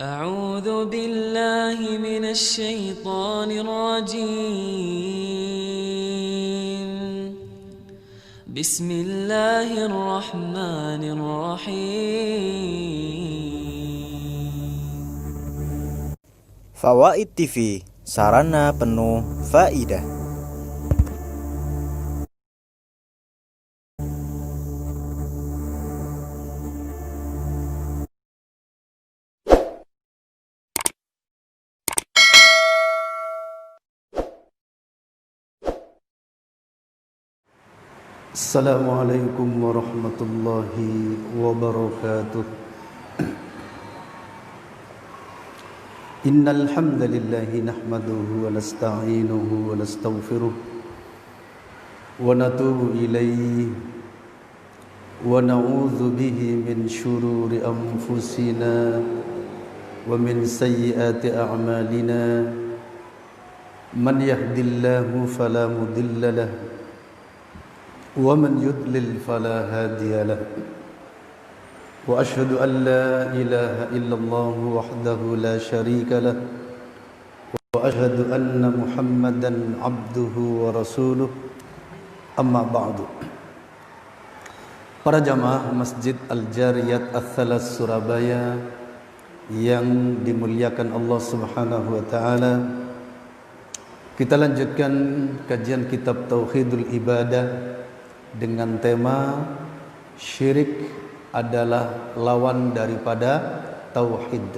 أعوذ بالله من الشيطان الرجيم بسم الله الرحمن الرحيم. Fawaid TV, sarana penuh faidah. Assalamualaikum warahmatullahi wabarakatuh. Innal hamdalillahi nahmaduhu wa nasta'inuhu wa nastaghfiruh wa natubu ilayhi wa na'udzu bihi min shururi anfusina wa min sayyiati a'malina. Man yahdihillahu fala mudilla lahu ومن يضلل فلا هادي له وأشهد أن لا إله إلا الله وحده لا شريك له وأشهد أن محمدا عبده ورسوله أما بعد. Para jamaah Masjid Al-Jariyat Ats-Tsalas Surabaya yang dimuliakan Allah Subhanahu wa taala, kita lanjutkan kajian kitab Tauhidul Ibadah dengan tema syirik adalah lawan daripada tauhid.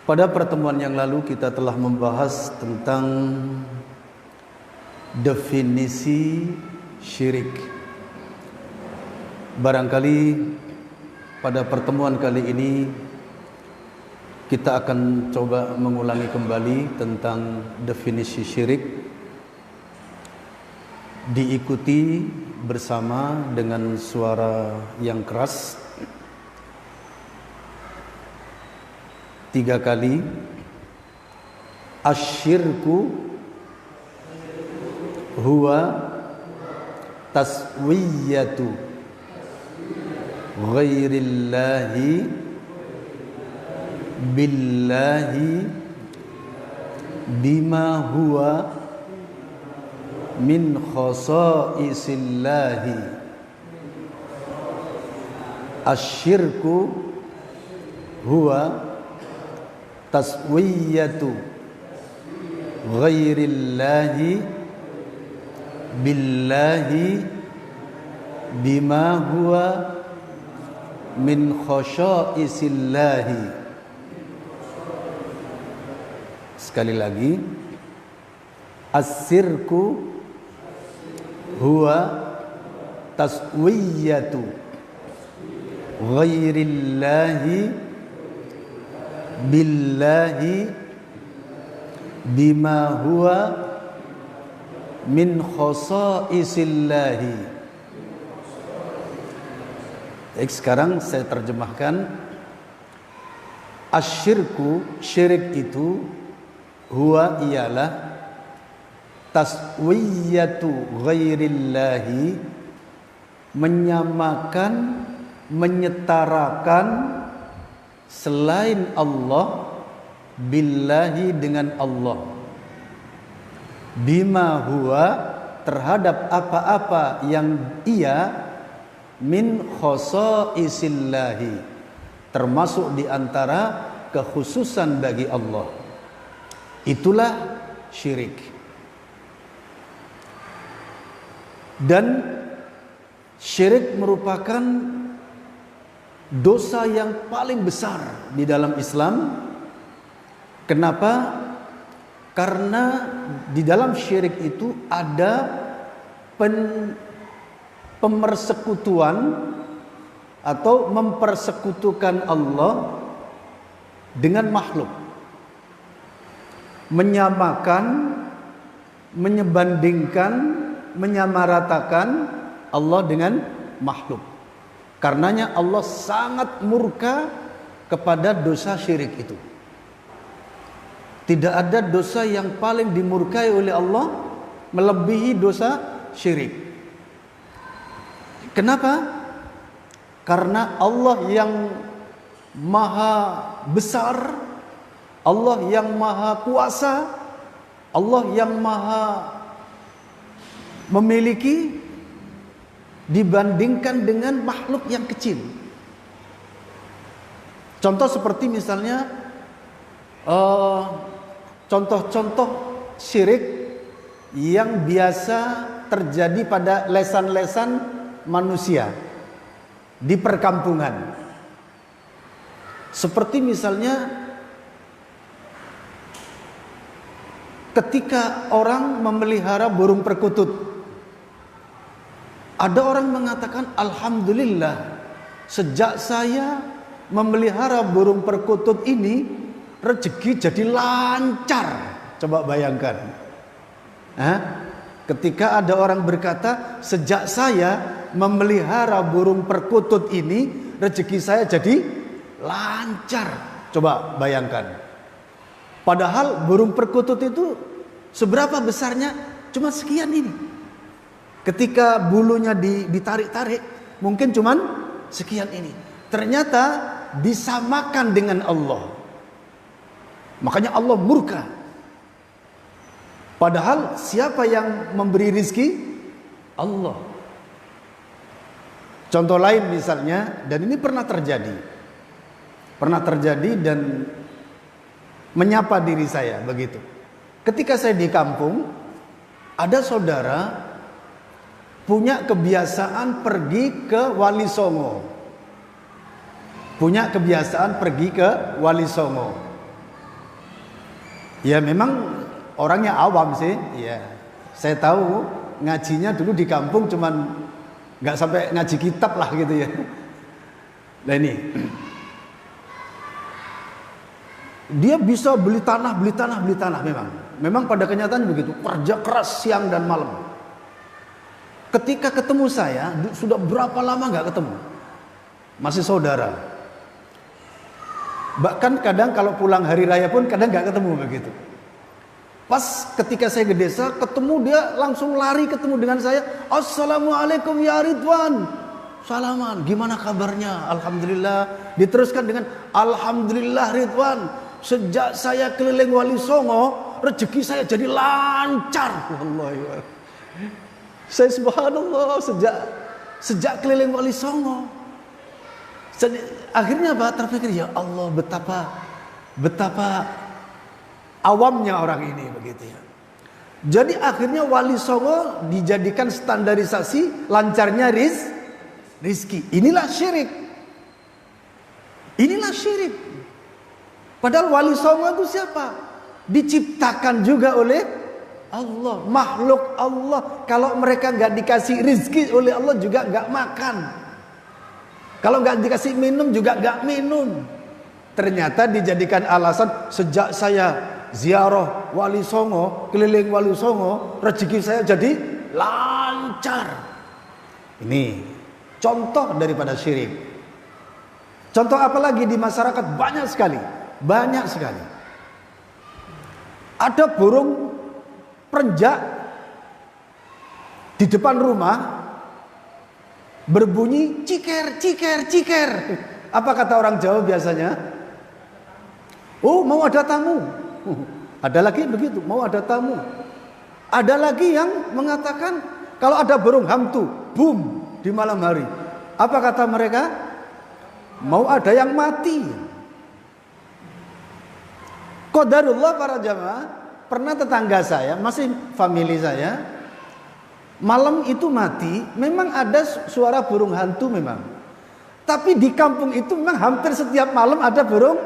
Pada pertemuan yang lalu kita telah membahas tentang definisi syirik. Barangkali pada pertemuan kali ini kita akan coba mengulangi kembali tentang definisi syirik, diikuti bersama dengan suara yang keras 3 kali. Asyirku huwa taswiyatu ghairillahi billahi bima huwa min khasaisillahi. Asyirku huwa taswiyatu ghairillahi billahi bima huwa min khasaisillahi. Sekali lagi, asyirku huwa taswiyatu ghairillahi billahi bima huwa min khasaisillahi. Baik, sekarang saya terjemahkan. Asyirku, syirik itu, huwa ialah taswiyatu ghairillahi, menyamakan, menyetarakan selain Allah, billahi dengan Allah, bima huwa terhadap apa-apa yang ia, min khasaisillahi termasuk di antara kekhususan bagi Allah. Itulah syirik. Dan syirik merupakan dosa yang paling besar di dalam Islam. Kenapa? Karena di dalam syirik itu ada pemersekutuan atau mempersekutukan Allah dengan makhluk, menyamakan, menyebandingkan, menyamaratakan Allah dengan makhluk. Karenanya Allah sangat murka kepada dosa syirik itu. Tidak ada dosa yang paling dimurkai oleh Allah melebihi dosa syirik. Kenapa? Karena Allah yang maha besar, Allah yang maha kuasa, Allah yang maha memiliki dibandingkan dengan makhluk yang kecil. Contoh seperti misalnya contoh-contoh syirik yang biasa terjadi pada lesan-lesan manusia di perkampungan. Seperti misalnya ketika orang memelihara burung perkutut. Ada orang mengatakan, alhamdulillah, sejak saya memelihara burung perkutut ini, rezeki jadi lancar. Coba bayangkan. Ketika ada orang berkata, sejak saya memelihara burung perkutut ini, rezeki saya jadi lancar. Coba bayangkan. Padahal burung perkutut itu seberapa besarnya? Cuma sekian ini. Ketika bulunya ditarik-tarik, mungkin cuman sekian ini. Ternyata disamakan dengan Allah. Makanya Allah murka. Padahal siapa yang memberi rizki? Allah. Contoh lain misalnya, dan ini pernah terjadi. Pernah terjadi dan menyapa diri saya begitu. Ketika saya di kampung, ada saudara punya kebiasaan pergi ke Wali Songo. Punya kebiasaan pergi ke Wali Songo. Ya memang orangnya awam sih. Ya, saya tahu ngajinya dulu di kampung cuman nggak sampai ngaji kitab lah gitu ya. Nah ini, dia bisa beli tanah memang. Memang pada kenyataan begitu. Kerja keras siang dan malam. Ketika ketemu saya, sudah berapa lama nggak ketemu, masih saudara. Bahkan kadang kalau pulang hari raya pun kadang nggak ketemu begitu. Pas ketika saya ke desa, ketemu dia langsung lari ketemu dengan saya. Assalamualaikum ya Ridwan. Salaman, gimana kabarnya? Alhamdulillah. Diteruskan dengan Alhamdulillah Ridwan. Sejak saya keliling Wali Songo, rezeki saya jadi lancar. Wallahi. Saya subhanallah sejak keliling Wali Songo. Akhirnya apa? Terpikir, ya Allah, betapa awamnya orang ini begitu ya. Jadi akhirnya Wali Songo dijadikan standarisasi lancarnya rizki. Inilah syirik. Padahal Wali Songo itu siapa? Diciptakan juga oleh Allah, makhluk Allah. Kalau mereka nggak dikasih rizki oleh Allah juga nggak makan. Kalau nggak dikasih minum juga nggak minum. Ternyata dijadikan alasan, sejak saya ziarah Wali Songo, keliling Wali Songo, rezeki saya jadi lancar. Ini contoh daripada syirik. Contoh apa lagi di masyarakat? Banyak sekali. Ada burung perenjak di depan rumah berbunyi ciker. Apa kata orang Jawa biasanya? Oh, mau ada tamu. Ada lagi begitu, mau ada tamu. Ada lagi yang mengatakan kalau ada burung hantu, boom, di malam hari. Apa kata mereka? Mau ada yang mati. Qadarullah para jamaah. Pernah tetangga saya, masih family saya, malam itu mati, memang ada suara burung hantu memang. Tapi di kampung itu memang hampir setiap malam ada burung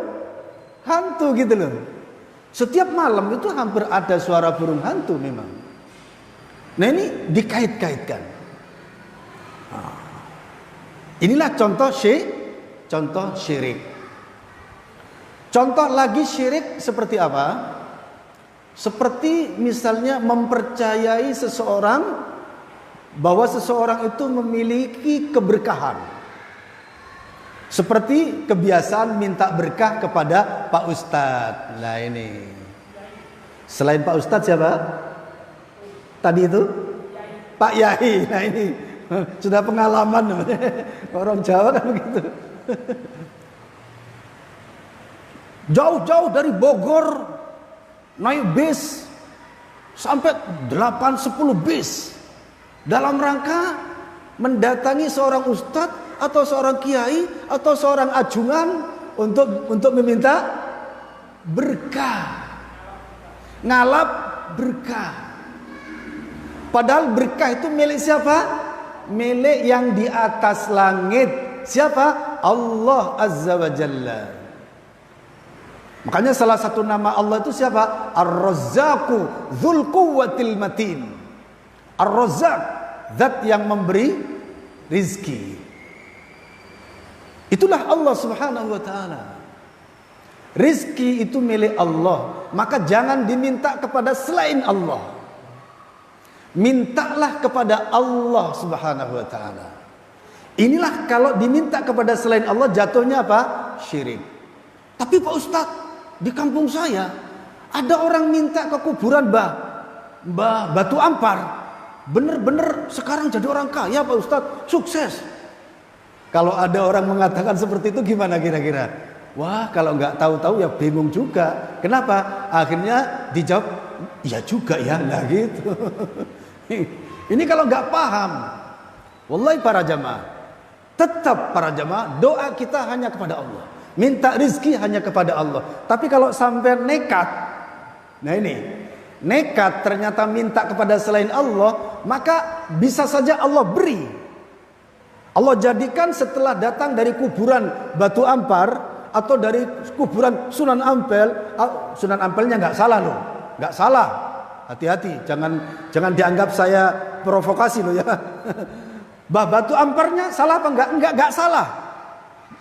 hantu gitu loh. Setiap malam itu hampir ada suara burung hantu memang. Nah ini dikait-kaitkan. Inilah contoh syirik. Contoh lagi syirik seperti apa? Seperti misalnya mempercayai seseorang bahwa seseorang itu memiliki keberkahan. Seperti kebiasaan minta berkah kepada Pak Ustadz. Nah ini. Selain Pak Ustadz siapa? Tadi itu? Pak Yai. Nah ini. Sudah pengalaman. Orang Jawa kan begitu. Jauh-jauh dari Bogor naik bis sampai 8-10 bis dalam rangka mendatangi seorang ustadz atau seorang kiai atau seorang ajungan untuk meminta berkah, ngalap berkah. Padahal berkah itu milik siapa? Milik yang di atas langit. Siapa? Allah Azza wa Jalla. Makanya salah satu nama Allah itu siapa? Ar-Razzaqu Dzul Quwwatil Matin. Ar-Razzaq, zat yang memberi rizki. Itulah Allah Subhanahu wa taala. Rizki itu milik Allah, maka jangan diminta kepada selain Allah. Mintalah kepada Allah Subhanahu wa taala. Inilah kalau diminta kepada selain Allah jatuhnya apa? Syirik. Tapi Pak Ustadz, di kampung saya ada orang minta ke kuburan Mbah Batu Ampar. Bener-bener sekarang jadi orang kaya Pak Ustadz, sukses. Kalau ada orang mengatakan seperti itu gimana kira-kira? Wah, kalau nggak tahu-tahu ya bingung juga. Kenapa? Akhirnya dijawab, iya juga ya, nggak gitu. Ini kalau nggak paham, wallahi para jamaah, tetap para jamaah doa kita hanya kepada Allah, minta rizki hanya kepada Allah. Tapi kalau sampai nekat, nah ini nekat ternyata minta kepada selain Allah, maka bisa saja Allah beri. Allah jadikan setelah datang dari kuburan Batu Ampar atau dari kuburan Sunan Ampel, Sunan Ampelnya nggak salah loh, nggak salah. Hati-hati, jangan dianggap saya provokasi loh ya. Batu Amparnya salah apa enggak? Enggak salah.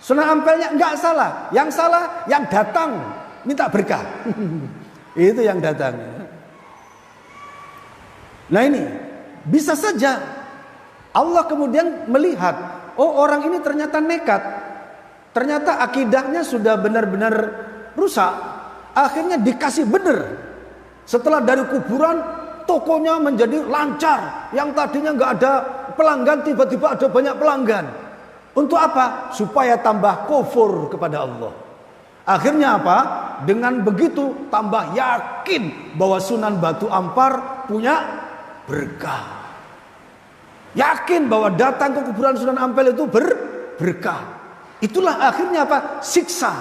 Sunan Ampelnya enggak salah. Yang salah yang datang minta berkah. Itu yang datang. Nah ini bisa saja Allah kemudian melihat, oh orang ini ternyata nekat. Ternyata akidahnya sudah benar-benar rusak. Akhirnya dikasih benar. Setelah dari kuburan, tokonya menjadi lancar. Yang tadinya nggak ada pelanggan, tiba-tiba ada banyak pelanggan. Untuk apa? Supaya tambah kufur kepada Allah. Akhirnya apa? Dengan begitu tambah yakin bahwa Sunan Batu Ampar punya berkah. Yakin bahwa datang ke kuburan Sunan Ampel itu berkah. Itulah akhirnya apa? Siksa.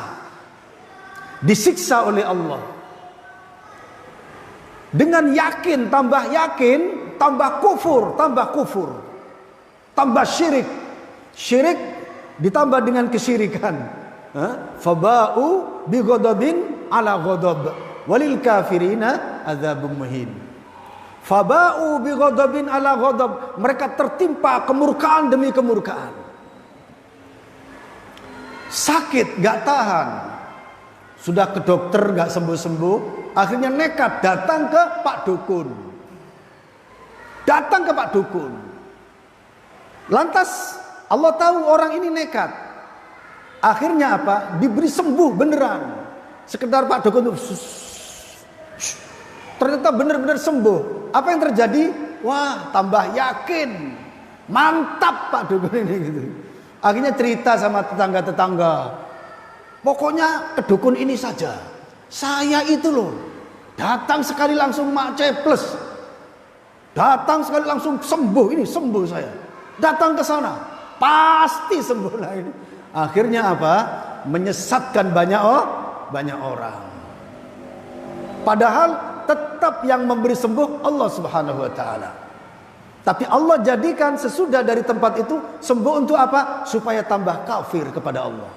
Disiksa oleh Allah. Dengan yakin, tambah kufur, tambah syirik. Syirik ditambah dengan kesyirikan. Faba'u bi ghadabin ala ghadab walil kafirina adzabun muhin. Faba'u bi ghadabin ala ghadab, mereka tertimpa kemurkaan demi kemurkaan. Sakit gak tahan. Sudah ke dokter gak sembuh-sembuh, akhirnya nekat datang ke Pak Dukun. Datang ke Pak Dukun. Lantas Allah tahu orang ini nekat. Akhirnya apa? Diberi sembuh beneran. Sekedar Pak Dukun ternyata benar-benar sembuh. Apa yang terjadi? Wah, tambah yakin. Mantap Pak Dukun ini gitu. Akhirnya cerita sama tetangga-tetangga. Pokoknya ke dukun ini saja. Saya itu loh, datang sekali langsung ceples. Datang sekali langsung sembuh. Ini sembuh saya. Datang ke sana, pasti sembuh lah ini. Akhirnya apa? Menyesatkan banyak orang. Padahal tetap yang memberi sembuh Allah Subhanahu wa taala. Tapi Allah jadikan sesudah dari tempat itu sembuh untuk apa? Supaya tambah kafir kepada Allah.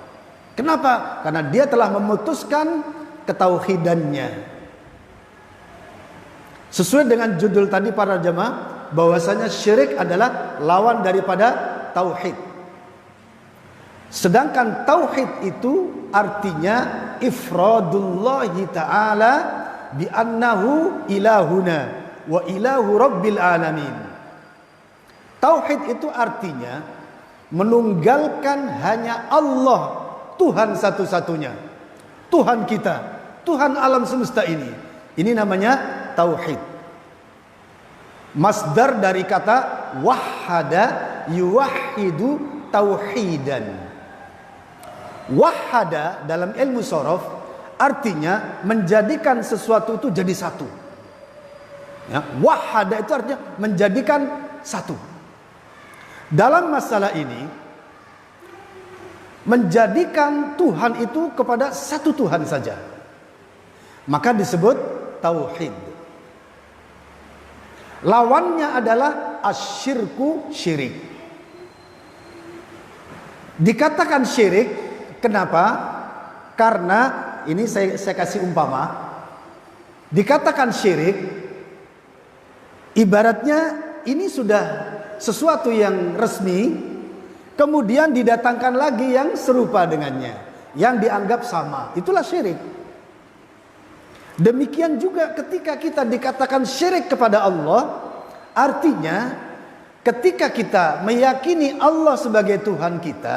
Kenapa? Karena dia telah memutuskan ketauhidannya. Sesuai dengan judul tadi para jemaah, bahwasanya syirik adalah lawan daripada tauhid. Sedangkan tauhid itu artinya ifradullahi ta'ala bi annahu ilahuna wa ilahu rabbil alamin. Tauhid itu artinya menunggalkan hanya Allah, Tuhan satu-satunya, Tuhan kita, Tuhan alam semesta ini. Ini namanya tauhid. Masdar dari kata wahada yuwahhidu tauhidan. Wahada dalam ilmu sorof artinya menjadikan sesuatu itu jadi satu. Ya, wahada itu artinya menjadikan satu. Dalam masalah ini, menjadikan Tuhan itu kepada satu Tuhan saja, maka disebut tauhid. Lawannya adalah asyirku, syirik. Dikatakan syirik, kenapa? Karena ini saya kasih umpama. Dikatakan syirik, ibaratnya ini sudah sesuatu yang resmi, kemudian didatangkan lagi yang serupa dengannya, yang dianggap sama. Itulah syirik. Demikian juga ketika kita dikatakan syirik kepada Allah, artinya ketika kita meyakini Allah sebagai Tuhan kita,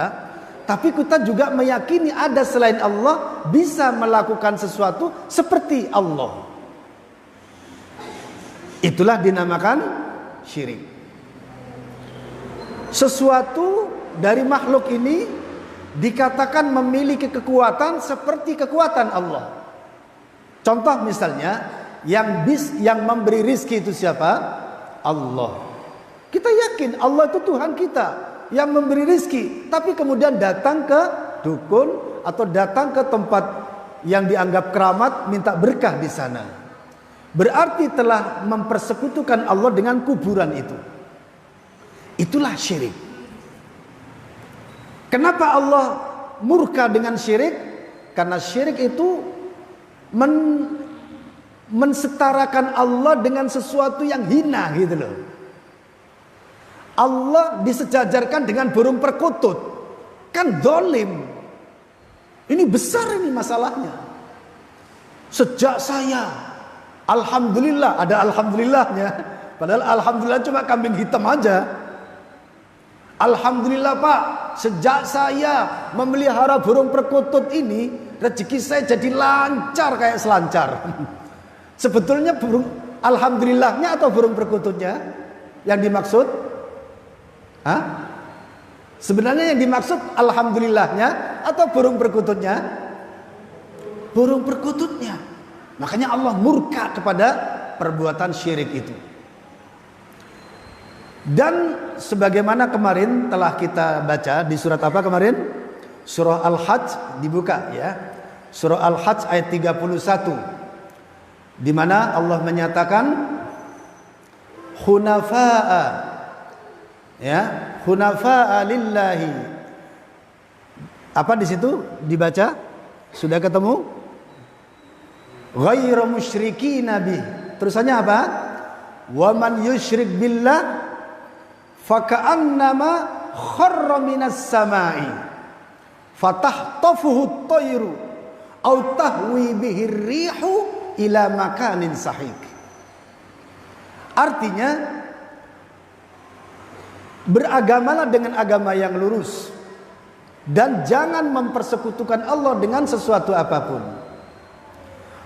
tapi kita juga meyakini ada selain Allah bisa melakukan sesuatu seperti Allah. Itulah dinamakan syirik. Sesuatu dari makhluk ini dikatakan memiliki kekuatan seperti kekuatan Allah. Contoh misalnya, yang memberi rizki itu siapa? Allah. Kita yakin Allah itu Tuhan kita yang memberi rizki, tapi kemudian datang ke dukun atau datang ke tempat yang dianggap keramat minta berkah di sana. Berarti telah mempersekutukan Allah dengan kuburan itu. Itulah syirik. Kenapa Allah murka dengan syirik? Karena syirik itu mensetarakan Allah dengan sesuatu yang hina gitu loh. Allah disejajarkan dengan burung perkutut, kan dolim. Ini besar ini masalahnya. Sejak saya, alhamdulillah, ada alhamdulillahnya, padahal alhamdulillah cuma kambing hitam aja. Alhamdulillah Pak, sejak saya memelihara burung perkutut ini, rezeki saya jadi lancar kayak selancar. Sebetulnya burung alhamdulillahnya atau burung perkututnya yang dimaksud? Hah? Sebenarnya yang dimaksud alhamdulillahnya atau burung perkututnya? Burung perkututnya. Makanya Allah murka kepada perbuatan syirik itu. Dan sebagaimana kemarin telah kita baca di surat apa kemarin? Surah Al-Hajj, dibuka ya. Surah Al-Hajj ayat 31. Di mana Allah menyatakan hunafa'a, ya, hunafa'a lillahi. Apa di situ dibaca? Sudah ketemu? Ghairu musyrikin bih. Terusannya apa? Wa man yusyrik billah faka'annama kharra minas samai fatahtafuhu at-tayru aw tahwi bihi ar-rihu ila makanin sahik. Artinya, beragamalah dengan agama yang lurus dan jangan mempersekutukan Allah dengan sesuatu apapun.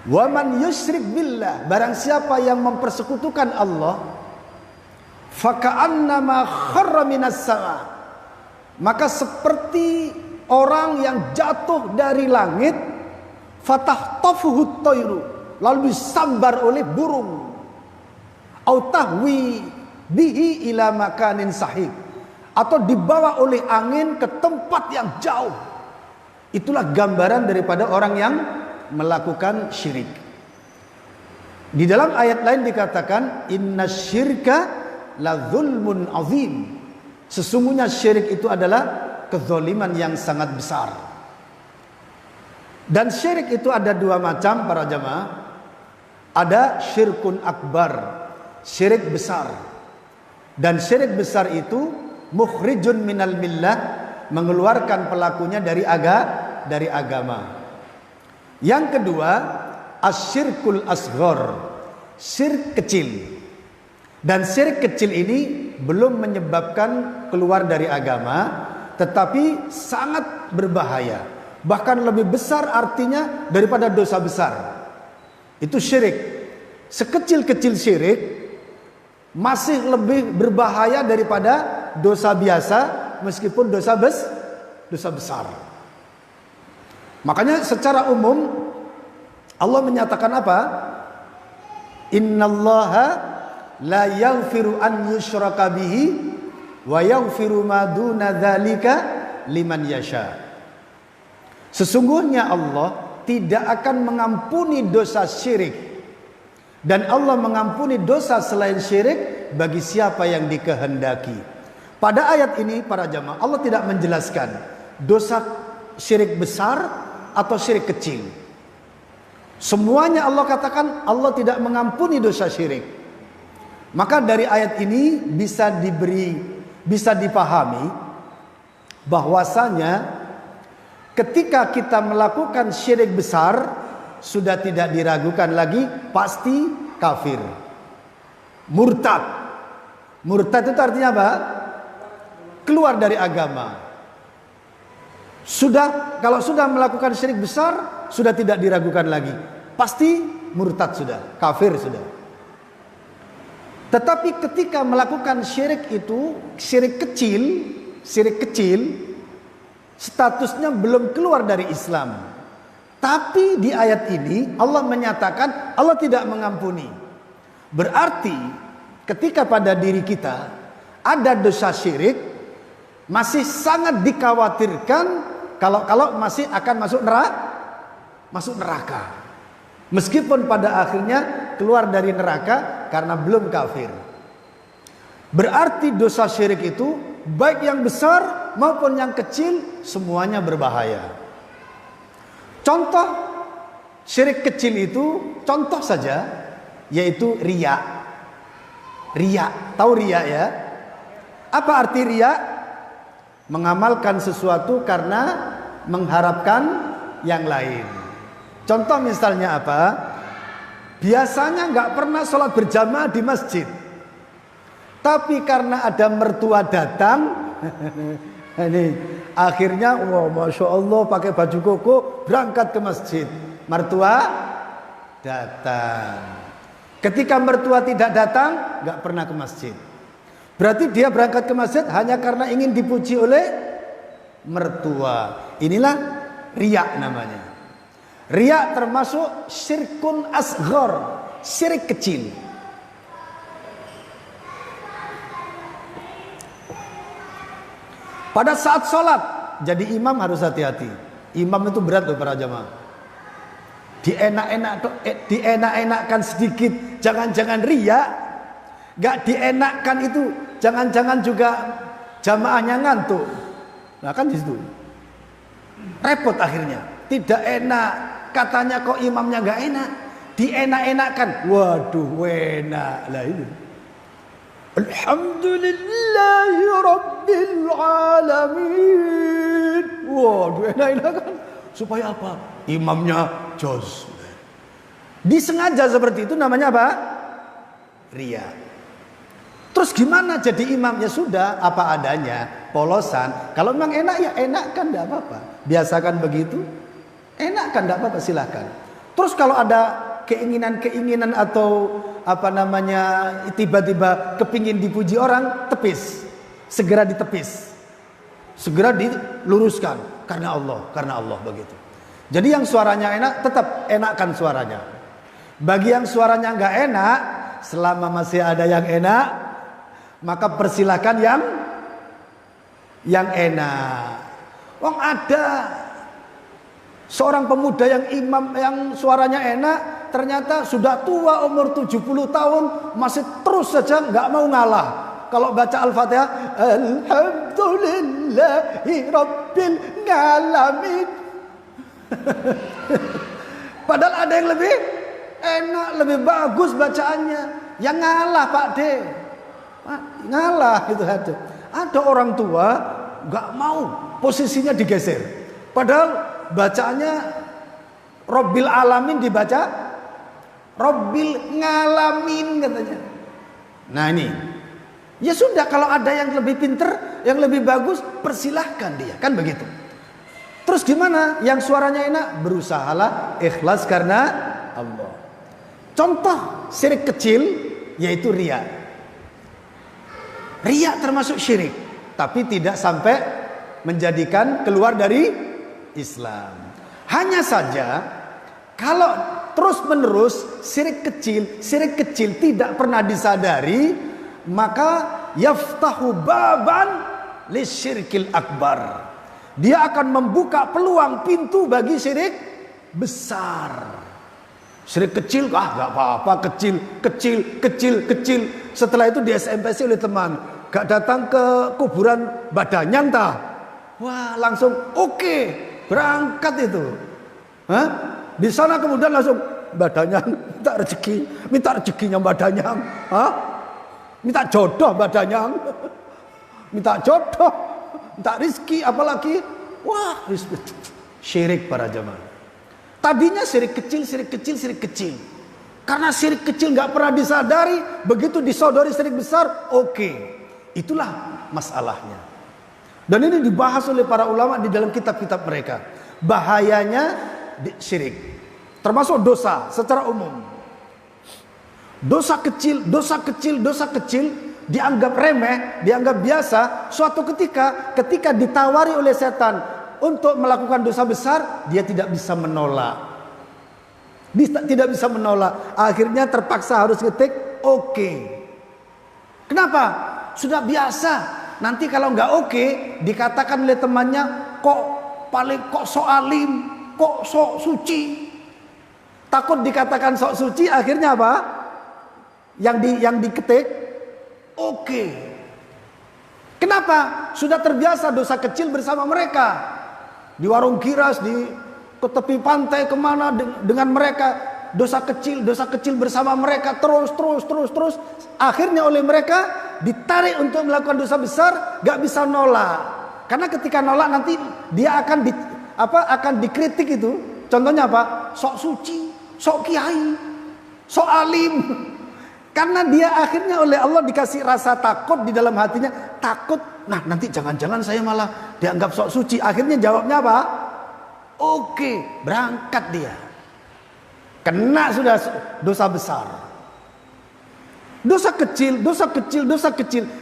Wa man yusyrik billah, barang siapa yang mempersekutukan Allah, faka'annama kharra minas sama, maka seperti orang yang jatuh dari langit, fatahtafuhu at-tayru, lalu disambar oleh burung, au tahwi bihi ila makanin sahih, atau dibawa oleh angin ke tempat yang jauh. Itulah gambaran daripada orang yang melakukan syirik. Di dalam ayat lain dikatakan innasyirka la zulmun azim. Sesungguhnya syirik itu adalah kezaliman yang sangat besar. Dan syirik itu ada dua macam para jamaah. Ada syirkun akbar, syirik besar. Dan syirik besar itu mukhrijun minal millah, mengeluarkan pelakunya dari agama. Yang kedua, asyirkul asghar, syirik kecil. Dan syirik kecil ini belum menyebabkan keluar dari agama, tetapi sangat berbahaya. Bahkan lebih besar artinya daripada dosa besar. Itu syirik. Sekecil-kecil syirik masih lebih berbahaya daripada dosa biasa meskipun dosa besar. Makanya secara umum Allah menyatakan apa? Innallaha la yaghfiru an yushraka bihi wa yaghfiru ma duna dzalika liman yasha. Sesungguhnya Allah tidak akan mengampuni dosa syirik, dan Allah mengampuni dosa selain syirik bagi siapa yang dikehendaki. Pada ayat ini para jamaah, Allah tidak menjelaskan dosa syirik besar atau syirik kecil. Semuanya Allah katakan Allah tidak mengampuni dosa syirik. Maka dari ayat ini bisa dipahami bahwasanya ketika kita melakukan syirik besar, sudah tidak diragukan lagi, pasti kafir, murtad. Murtad itu artinya apa? Keluar dari agama. Kalau sudah melakukan syirik besar, sudah tidak diragukan lagi, pasti murtad sudah, kafir sudah. Tetapi ketika melakukan syirik itu, syirik kecil, statusnya belum keluar dari Islam. Tapi di ayat ini Allah menyatakan Allah tidak mengampuni. Berarti ketika pada diri kita ada dosa syirik, masih sangat dikhawatirkan kalau masih akan masuk neraka. Meskipun pada akhirnya keluar dari neraka karena belum kafir. Berarti dosa syirik itu baik yang besar maupun yang kecil semuanya berbahaya. Contoh syirik kecil itu, contoh saja, yaitu riya. Riya, tahu riya ya? Apa arti riya? Mengamalkan sesuatu karena mengharapkan yang lain. Contoh misalnya apa? Biasanya nggak pernah sholat berjamaah di masjid, tapi karena ada mertua datang, ini akhirnya, wah, masya Allah, pakai baju koko berangkat ke masjid. Mertua datang. Ketika mertua tidak datang, nggak pernah ke masjid. Berarti dia berangkat ke masjid hanya karena ingin dipuji oleh mertua. Inilah riya namanya. Riya termasuk syirkun asghar, syirik kecil. Pada saat sholat, jadi imam harus hati-hati. Imam itu berat loh para jamaah. Dienak-enakkan sedikit, jangan-jangan riya. Gak dienakkan itu, jangan-jangan juga jamaahnya ngantuk. Nah kan di situ repot akhirnya. Tidak enak, katanya kok imamnya gak enak, dienak-enakkan. Waduh, enak lah itu. Alhamdulillahi Rabbil Alamin. Waduh, enak-enakan. Supaya apa? Imamnya jos. Disengaja seperti itu, namanya apa? Riya. Terus gimana jadi imam? Ya sudah, apa adanya, polosan. Kalau memang enak ya enak, kan tidak apa-apa. Biasakan begitu, enak kan tidak apa-apa, silahkan. Terus kalau ada keinginan atau apa namanya, tiba-tiba kepingin dipuji orang, tepis, segera ditepis, segera diluruskan karena Allah begitu. Jadi yang suaranya enak tetap enakkan suaranya. Bagi yang suaranya nggak enak, selama masih ada yang enak, maka persilakan yang enak. Wong ada seorang pemuda yang imam yang suaranya enak, ternyata sudah tua, umur 70 tahun, masih terus saja nggak mau ngalah. Kalau baca Al-Fatihah, Alhamdulillahi Rabbil Alamin. Padahal ada yang lebih enak, lebih bagus bacaannya. Yang ngalah Pak D, ngalah gitu ada. Ada orang tua nggak mau posisinya digeser. Padahal bacaannya Rabbil Alamin dibaca Rabbil Ngalamin katanya. Nah ini, ya sudah, kalau ada yang lebih pinter, yang lebih bagus, persilahkan dia, kan begitu. Terus gimana? Yang suaranya enak, berusahalah ikhlas karena Allah. Contoh syirik kecil yaitu riya. Riya termasuk syirik. tapi tidak sampai menjadikan keluar dari Islam. Hanya saja kalau terus-menerus syirik kecil tidak pernah disadari, maka yaftahu baban lisyirkil akbar. Dia akan membuka peluang pintu bagi syirik besar. Syirik kecil, gak apa-apa, kecil. Setelah itu di SMPC oleh teman, gak datang ke kuburan Badanyang tah. Wah, langsung oke, berangkat itu. Hah? Di sana kemudian langsung Badanyang minta rezekinya Badanyang. Hah? Minta jodoh Badanyang. Minta jodoh, minta rizki, apalagi wah, syirik para jamaah. Tadinya syirik kecil. Karena syirik kecil nggak pernah disadari, begitu disodori syirik besar, oke. Itulah masalahnya. Dan ini dibahas oleh para ulama di dalam kitab-kitab mereka. Bahayanya syirik, termasuk dosa secara umum. Dosa kecil dianggap remeh, dianggap biasa. Suatu ketika ditawari oleh setan untuk melakukan dosa besar, dia tidak bisa menolak. Tidak bisa menolak. Akhirnya terpaksa harus ketik oke. Kenapa? Sudah biasa. Nanti kalau nggak oke, dikatakan oleh temannya, kok sok alim, kok sok suci. Takut dikatakan sok suci, akhirnya apa? Yang diketik oke. Kenapa? Sudah terbiasa dosa kecil bersama mereka. Di warung kiras, ke tepi pantai, kemana dengan mereka. Dosa kecil bersama mereka. Terus. Akhirnya oleh mereka ditarik untuk melakukan dosa besar, gak bisa nolak. Karena ketika nolak nanti dia akan dikritik itu. Contohnya apa? Sok suci, sok kiai, sok alim. Karena dia akhirnya oleh Allah dikasih rasa takut di dalam hatinya. Takut, nah nanti jangan-jangan saya malah dianggap sok suci. Akhirnya jawabnya apa? Oke, berangkat dia. Kena sudah dosa besar. Dosa kecil,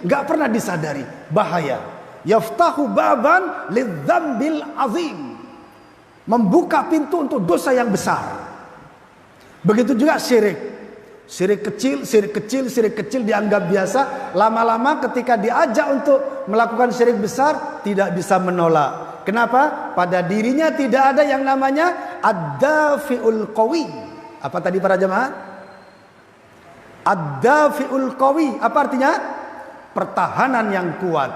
gak pernah disadari. Bahaya. Yaftahu baban lidzambil azim. Membuka pintu untuk dosa yang besar. Begitu juga syirik. Syirik kecil dianggap biasa. Lama-lama ketika diajak untuk melakukan syirik besar, tidak bisa menolak. Kenapa? Pada dirinya tidak ada yang namanya ad-dafi'ul qawi. Apa tadi para jemaah? Ad-dafi'ul qawi. Apa artinya? Pertahanan yang kuat.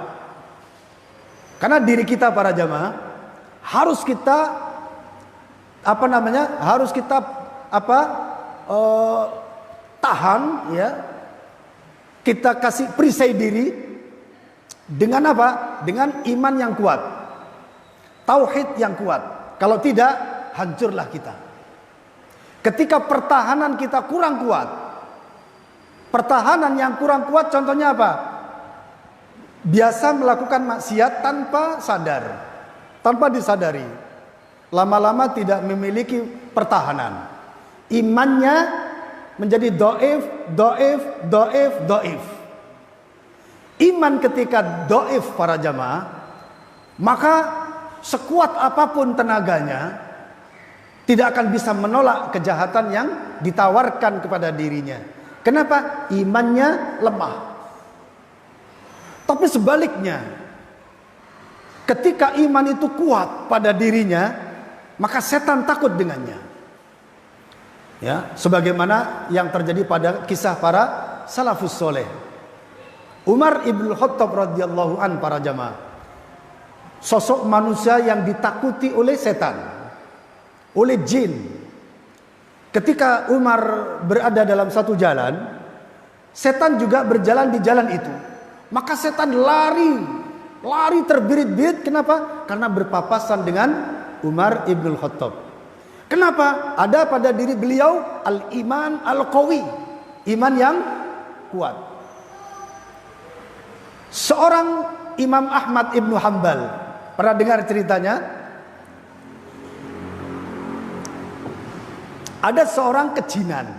Karena diri kita para jemaah harus kita tahan, ya. Kita kasih perisai diri dengan apa? Dengan iman yang kuat, tauhid yang kuat. Kalau tidak, hancurlah kita. Ketika pertahanan kita kurang kuat, pertahanan yang kurang kuat contohnya apa? Biasa melakukan maksiat tanpa sadar, tanpa disadari. Lama-lama tidak memiliki pertahanan. Imannya menjadi doif. Iman ketika doif para jamaah, maka sekuat apapun tenaganya tidak akan bisa menolak kejahatan yang ditawarkan kepada dirinya. Kenapa? Imannya lemah. Tapi sebaliknya, ketika iman itu kuat pada dirinya, maka setan takut dengannya. Ya, sebagaimana yang terjadi pada kisah para salafus soleh. Umar ibn Khattab radhiyallahu an para jamaah, sosok manusia yang ditakuti oleh setan, oleh jin. Ketika Umar berada dalam satu jalan, setan juga berjalan di jalan itu. Maka setan lari terbirit-birit. Kenapa? Karena berpapasan dengan Umar ibn Khattab. Kenapa? Ada pada diri beliau al-iman al-qawi, iman yang kuat. Seorang Imam Ahmad ibn Hanbal, pernah dengar ceritanya? Ada seorang kejinan,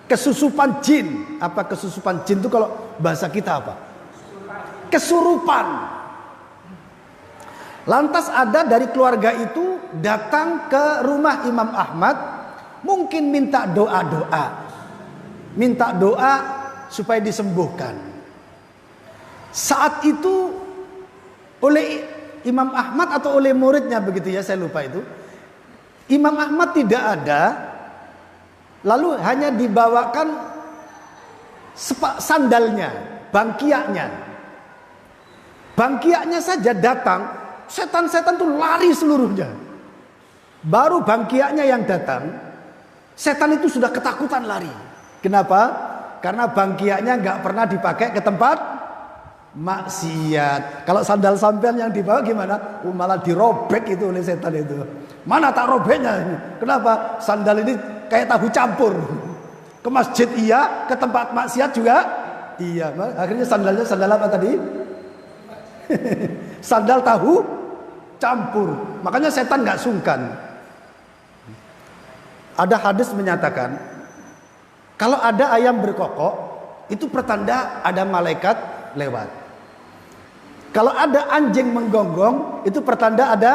kesusupan jin. Apa kesusupan jin itu kalau bahasa kita apa? kesurupan. Lantas ada dari keluarga itu datang ke rumah Imam Ahmad, mungkin minta doa-doa. Minta doa supaya disembuhkan. Saat itu oleh Imam Ahmad atau oleh muridnya begitu ya, saya lupa itu. Imam Ahmad tidak ada, lalu hanya dibawakan sandalnya, bangkiaknya. Bangkiaknya saja datang, setan-setan tuh lari seluruhnya. Baru bangkiaknya yang datang, setan itu sudah ketakutan lari. Kenapa? Karena bangkiaknya nggak pernah dipakai ke tempat maksiat. Kalau sandal sampean yang dibawa gimana? Malah dirobek itu oleh setan itu. Mana tak robeknya? Kenapa? Sandal ini kayak tahu campur. Ke masjid iya, ke tempat maksiat juga iya. Akhirnya sandalnya sandal apa tadi? Sandal tahu campur. Makanya setan nggak sungkan. Ada hadis menyatakan, kalau ada ayam berkokok, itu pertanda ada malaikat lewat. Kalau ada anjing menggonggong, itu pertanda ada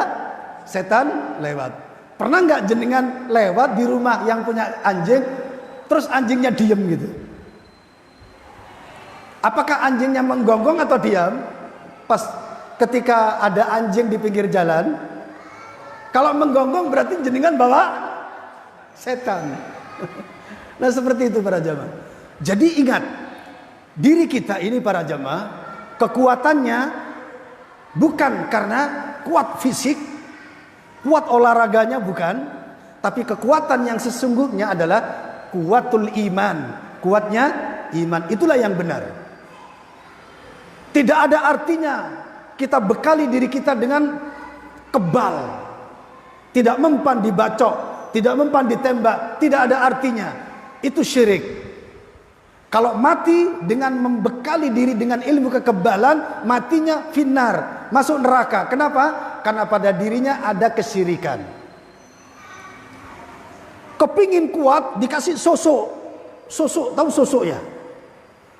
setan lewat. Pernah nggak jenengan lewat di rumah yang punya anjing, terus anjingnya diem gitu? Apakah anjingnya menggonggong atau diam? Pas ketika ada anjing di pinggir jalan, kalau menggonggong berarti jenengan bawa setan. Nah seperti itu para jamaah. Jadi ingat, diri kita ini para jamaah, kekuatannya bukan karena kuat fisik, kuat olahraganya bukan, tapi kekuatan yang sesungguhnya adalah kuatul iman, kuatnya iman. Itulah yang benar. Tidak ada artinya kita bekali diri kita dengan kebal, tidak mempan dibacok, tidak mempan ditembak, tidak ada artinya. Itu syirik. Kalau mati dengan membekali diri dengan ilmu kekebalan, matinya finnar, masuk neraka. Kenapa? Karena pada dirinya ada kesyirikan. Kepingin kuat dikasih sosok. Sosok, tahu sosok ya?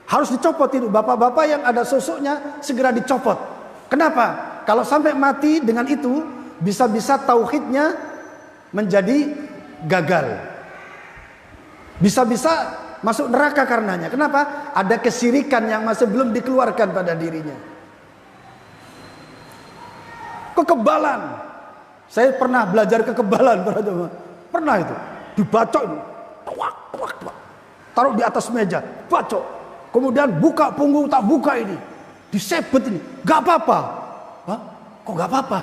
Harus dicopot itu. Bapak-bapak yang ada sosoknya segera dicopot. Kenapa? Kalau sampai mati dengan itu, bisa-bisa tauhidnya menjadi gagal. Bisa-bisa masuk neraka karenanya. Kenapa? Ada kesyirikan yang masih belum dikeluarkan pada dirinya. Kekebalan. Saya pernah belajar kekebalan para jemaah. Pernah itu. Dibacok itu. Taruh di atas meja. Bacok. Kemudian buka punggung, tak buka ini. Disebet ini. Gak apa-apa. Hah? Kok gak apa-apa?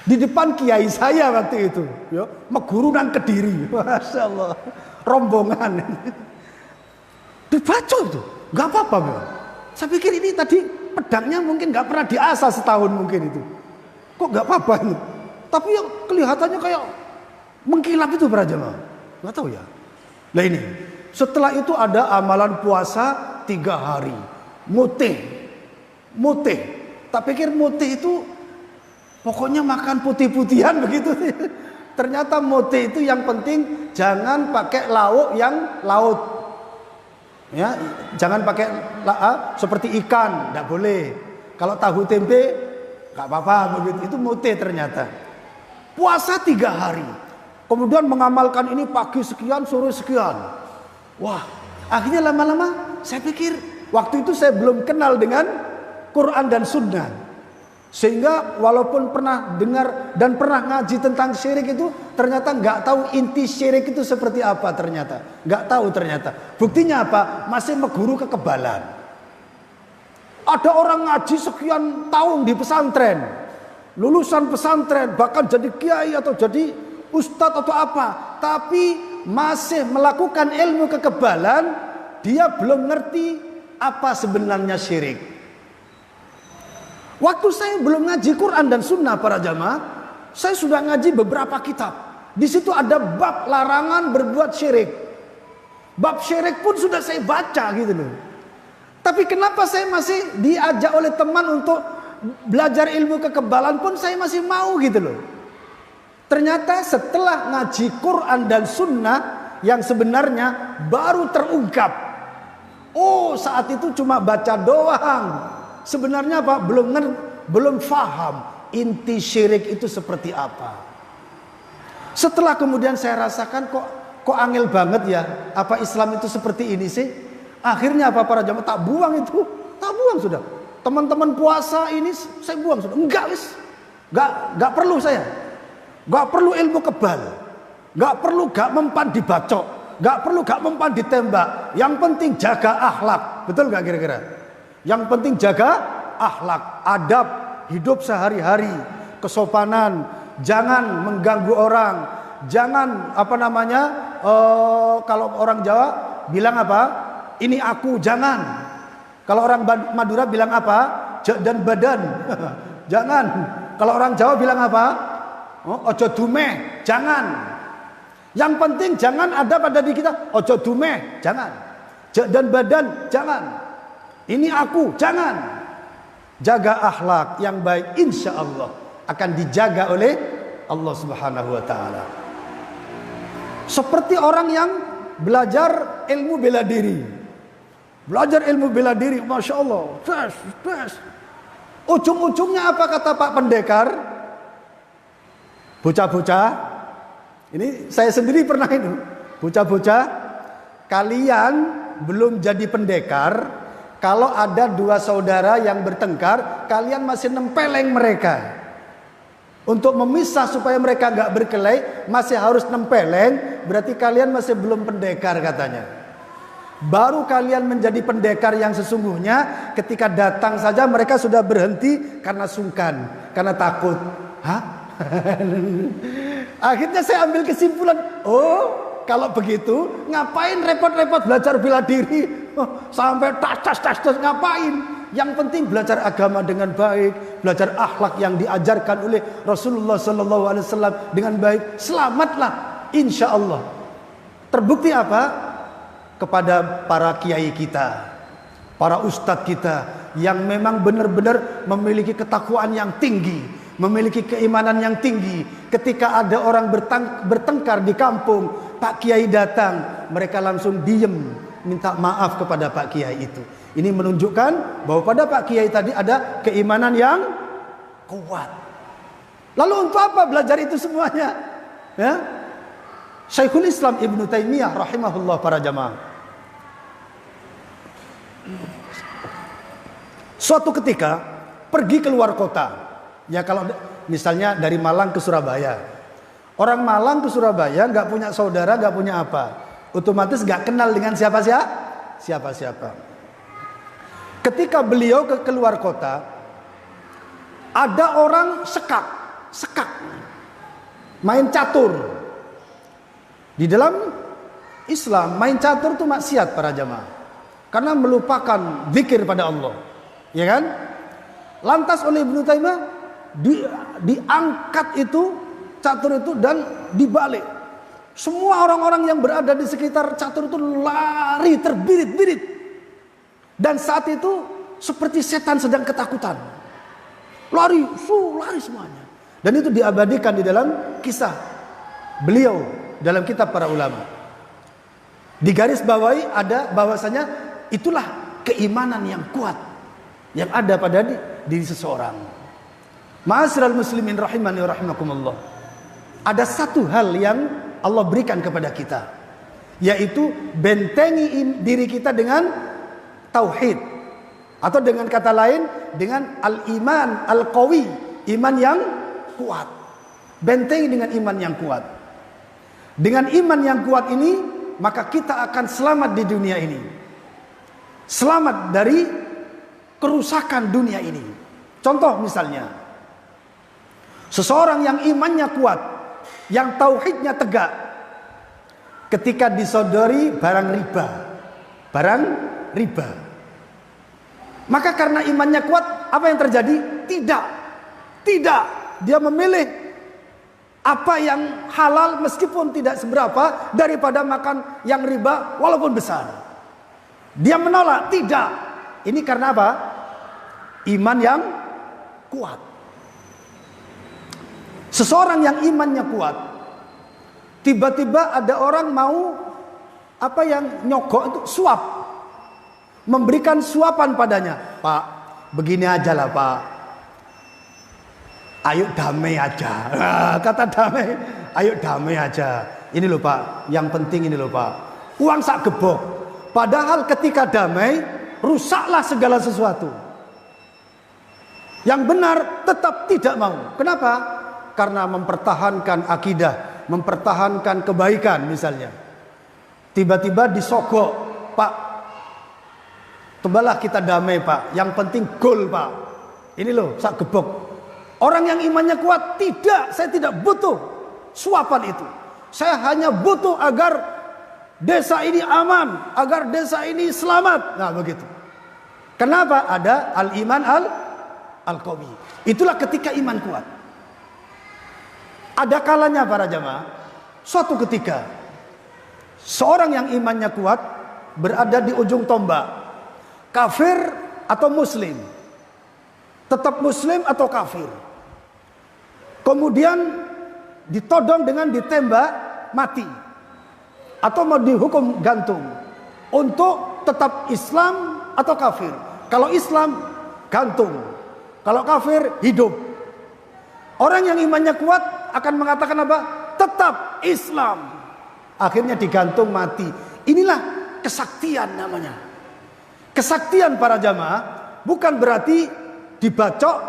Di depan kiai saya waktu itu. Ya, Megurunan Kediri. Masya Allah. Rombongan. Dibacok itu. Gak apa-apa. Saya pikir ini tadi pedangnya mungkin gak pernah diasah setahun mungkin itu. Kok gak apa-apa itu? Tapi yang kelihatannya kayak mengkilap itu para jemaah. Gak tahu ya. Nah ini. Setelah itu ada amalan puasa 3 hari. Mutih. Tak pikir mutih itu pokoknya makan putih-putihan begitu. Ternyata mutih itu yang penting jangan pakai lauk yang laut. Ya, jangan pakai seperti ikan, tidak boleh. Kalau tahu tempe nggak apa-apa begitu. Itu mutih ternyata. Puasa 3 hari. Kemudian mengamalkan ini pagi sekian, sore sekian. Wah, akhirnya lama-lama saya pikir waktu itu saya belum kenal dengan Quran dan Sunnah. Sehingga walaupun pernah dengar dan pernah ngaji tentang syirik itu, ternyata nggak tahu inti syirik itu seperti apa ternyata. Nggak tahu ternyata. Buktinya apa? Masih meguru kekebalan. Ada orang ngaji sekian tahun di pesantren, lulusan pesantren, bahkan jadi kiai atau jadi ustadz atau apa, tapi masih melakukan ilmu kekebalan, dia belum ngerti apa sebenarnya syirik. Waktu saya belum ngaji Quran dan Sunnah para jamaah, saya sudah ngaji beberapa kitab. Di situ ada bab larangan berbuat syirik. Bab syirik pun sudah saya baca gitu loh. Tapi kenapa saya masih diajak oleh teman untuk belajar ilmu kekebalan pun saya masih mau gitu loh. Ternyata setelah ngaji Quran dan Sunnah yang sebenarnya baru terungkap. Oh, saat itu cuma baca doang. Sebenarnya apa? Belum faham inti syirik itu seperti apa. Setelah kemudian saya rasakan kok angel banget ya. Apa Islam itu seperti ini sih? Akhirnya apa para jamaah? Tak buang itu. Tak buang sudah. Teman-teman puasa ini saya buang sudah. Enggak wis. Enggak perlu saya. Enggak perlu ilmu kebal. Enggak perlu gak mempan dibacok. Enggak perlu gak mempan ditembak. Yang penting jaga akhlak. Betul enggak kira-kira? Yang penting jaga akhlak, adab hidup sehari-hari, kesopanan, jangan mengganggu orang, jangan kalau orang Jawa bilang apa? Ini aku, jangan. Kalau orang Madura bilang apa? Jak dan badan. Jangan. Kalau orang Jawa bilang apa? Ojo dumeh, jangan. Yang penting jangan ada pada diri kita ojo dumeh, jangan. Jak dan badan, jangan. Ini aku, jangan. Jaga akhlak yang baik, insya Allah akan dijaga oleh Allah Subhanahu wa Ta'ala. Seperti orang yang belajar ilmu bela diri, masya Allah, tes. Ujung-ujungnya apa kata Pak Pendekar? Bocah-bocah, ini saya sendiri pernah itu. Bocah-bocah, kalian belum jadi pendekar. Kalau ada dua saudara yang bertengkar, kalian masih nempeleng mereka. Untuk memisah supaya mereka nggak berkelahi, masih harus nempeleng. Berarti kalian masih belum pendekar katanya. Baru kalian menjadi pendekar yang sesungguhnya ketika datang saja mereka sudah berhenti karena sungkan, karena takut. Hah? Akhirnya saya ambil kesimpulan, kalau begitu ngapain repot-repot belajar bela diri? Sampai tas ngapain? Yang penting belajar agama dengan baik, belajar akhlak yang diajarkan oleh Rasulullah SAW dengan baik, selamatlah insya Allah. Terbukti apa? Kepada para kiai kita, para ustadz kita yang memang benar-benar memiliki ketakwaan yang tinggi, memiliki keimanan yang tinggi. Ketika ada orang bertengkar di kampung, Pak Kiai datang, mereka langsung diem minta maaf kepada Pak Kiai itu. Ini menunjukkan bahwa pada Pak Kiai tadi ada keimanan yang kuat. Lalu untuk apa belajar itu semuanya? Ya? Syekhul Islam Ibnu Taimiyah rahimahullah para jamaah. Suatu ketika pergi keluar kota. Ya kalau misalnya dari Malang ke Surabaya. Orang Malang ke Surabaya nggak punya saudara, nggak punya apa. Otomatis nggak kenal dengan siapa-siapa. Ketika beliau keluar kota, ada orang sekak, main catur. Di dalam Islam main catur itu maksiat para jamaah, karena melupakan zikir pada Allah, ya kan? Lantas oleh Ibnu Taimiyah diangkat itu catur itu dan dibalik. Semua orang-orang yang berada di sekitar catur itu lari terbirit-birit. Dan saat itu seperti setan sedang ketakutan. Lari semuanya. Dan itu diabadikan di dalam kisah beliau dalam kitab para ulama. Di garis bawahi ada bahwasanya itulah keimanan yang kuat yang ada pada diri seseorang. Ma'asyiral muslimin rahimani wa rahimakumullah. Ada satu hal yang Allah berikan kepada kita, yaitu bentengi diri kita dengan tauhid, atau dengan kata lain dengan al-iman al-qawi, iman yang kuat. Bentengi dengan iman yang kuat. Dengan iman yang kuat ini, maka kita akan selamat di dunia ini, selamat dari kerusakan dunia ini. Contoh misalnya, seseorang yang imannya kuat, yang tauhidnya tegak, ketika disodori barang riba, maka karena imannya kuat, apa yang terjadi? Tidak, dia memilih apa yang halal meskipun tidak seberapa daripada makan yang riba walaupun besar. Dia menolak, tidak. Ini karena apa? Iman yang kuat. Seseorang yang imannya kuat, tiba-tiba ada orang mau nyogok itu suap, memberikan suapan padanya. Pak, begini aja lah Pak, ayo damai aja. Kata damai, ayo damai aja. Ini loh Pak, yang penting ini loh Pak, uang sak gebok. Padahal ketika damai, rusaklah segala sesuatu. Yang benar tetap tidak mau. Kenapa? Karena mempertahankan akidah, mempertahankan kebaikan misalnya. Tiba-tiba disogok, Pak, cobalah kita damai Pak, yang penting gol Pak. Ini loh sak gebok. Orang yang imannya kuat, tidak, saya tidak butuh suapan itu. Saya hanya butuh agar desa ini aman, agar desa ini selamat. Nah begitu. Kenapa? Ada al-iman al-qawi. Itulah ketika iman kuat. Ada kalanya para jamaah, suatu ketika seorang yang imannya kuat berada di ujung tombak, kafir atau muslim, tetap muslim atau kafir. Kemudian ditodong dengan ditembak mati atau mau dihukum gantung untuk tetap Islam atau kafir. Kalau Islam gantung, kalau kafir hidup. Orang yang imannya kuat akan mengatakan apa? Tetap Islam. Akhirnya digantung mati. Inilah kesaktian namanya. Kesaktian para jamaah bukan berarti dibacok,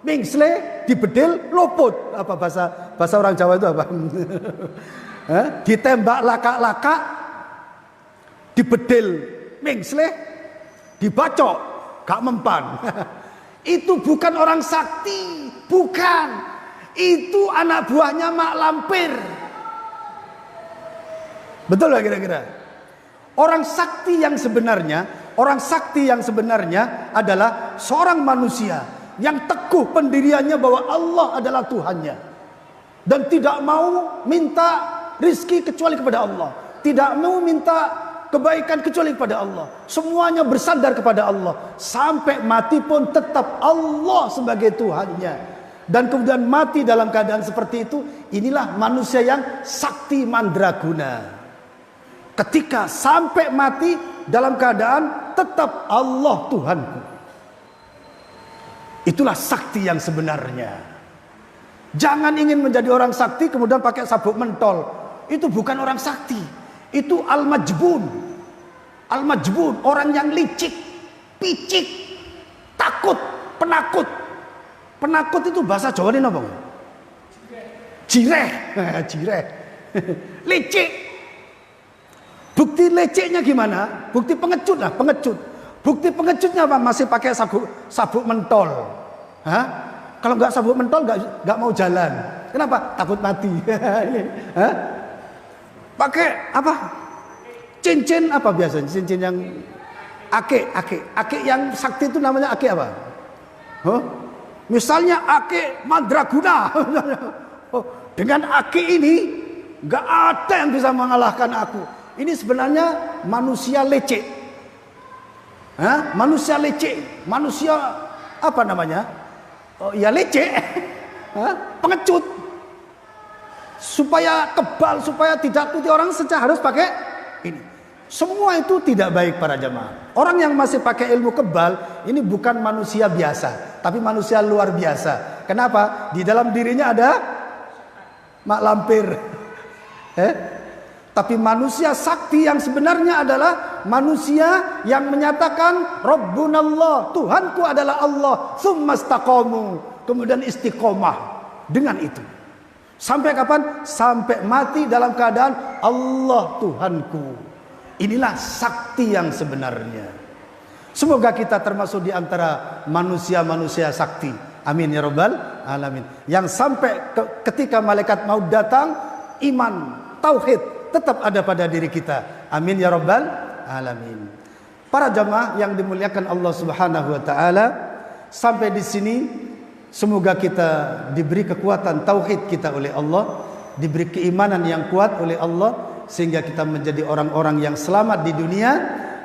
mingsle, dibedil, luput. Apa bahasa orang Jawa itu apa? Ditembak laka-laka, dibedil, mingsle, dibacok, gak mempan. Itu bukan orang sakti, bukan. Itu anak buahnya Mak Lampir. Betul lah kira-kira. Orang sakti yang sebenarnya adalah seorang manusia yang teguh pendiriannya bahwa Allah adalah Tuhannya dan tidak mau minta rizki kecuali kepada Allah, tidak mau minta kebaikan kecuali kepada Allah. Semuanya bersandar kepada Allah. Sampai mati pun tetap Allah sebagai Tuhannya. Dan kemudian mati dalam keadaan seperti itu. Inilah manusia yang sakti mandraguna. Ketika sampai mati dalam keadaan tetap Allah Tuhanku. Itulah sakti yang sebenarnya. Jangan ingin menjadi orang sakti kemudian pakai sabuk mentol. Itu bukan orang sakti. Itu al-majbun. Al-majbun, orang yang licik, picik, takut, penakut. Penakut itu bahasa Jawa ini apa? Jireh. Jireh. Licik. Bukti leceknya gimana? Bukti pengecut lah, pengecut. Bukti pengecutnya apa? Masih pakai sabuk mentol. Hah? Kalau nggak sabuk mentol nggak mau jalan. Kenapa? Takut mati. Hah? Pakai apa? Cincin apa biasanya? Cincin yang ake yang sakti itu namanya ake apa? Huh? Misalnya ake mandraguna. Oh, dengan ake ini nggak ada yang bisa mengalahkan aku. Ini sebenarnya manusia lecek. Hah? Manusia lecek, manusia apa namanya? Oh, ya lecek. Hah? Pengecut. Supaya kebal, supaya tidak tuti orang secara harus pakai ini. Semua itu tidak baik para jamaah. Orang yang masih pakai ilmu kebal ini bukan manusia biasa, tapi manusia luar biasa. Kenapa? Di dalam dirinya ada Mak Lampir. Tapi manusia sakti yang sebenarnya adalah manusia yang menyatakan Rabbunallah, Tuhanku adalah Allah, tsumastaqamu, kemudian istiqomah dengan itu. Sampai kapan? Sampai mati dalam keadaan Allah Tuhanku. Inilah sakti yang sebenarnya. Semoga kita termasuk di antara manusia-manusia sakti. Amin ya rabbal alamin. Yang sampai ketika malaikat mau datang, iman, tauhid tetap ada pada diri kita. Amin ya rabbal alamin. Para jamaah yang dimuliakan Allah Subhanahu wa taala, sampai di sini semoga kita diberi kekuatan tauhid kita oleh Allah, diberi keimanan yang kuat oleh Allah, sehingga kita menjadi orang-orang yang selamat di dunia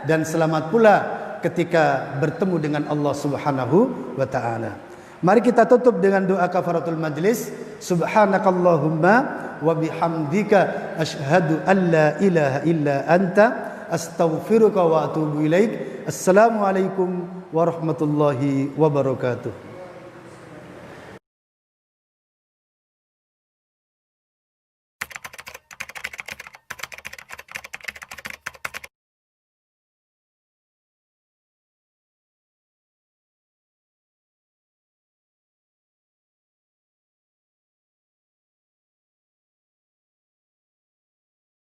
dan selamat pula ketika bertemu dengan Allah Subhanahu wa taala. Mari kita tutup dengan doa kafaratul majlis. Subhanakallahumma wa bihamdika asyhadu an la ilaha illa anta astaghfiruka wa atubu ilaik. Assalamualaikum warahmatullahi wabarakatuh.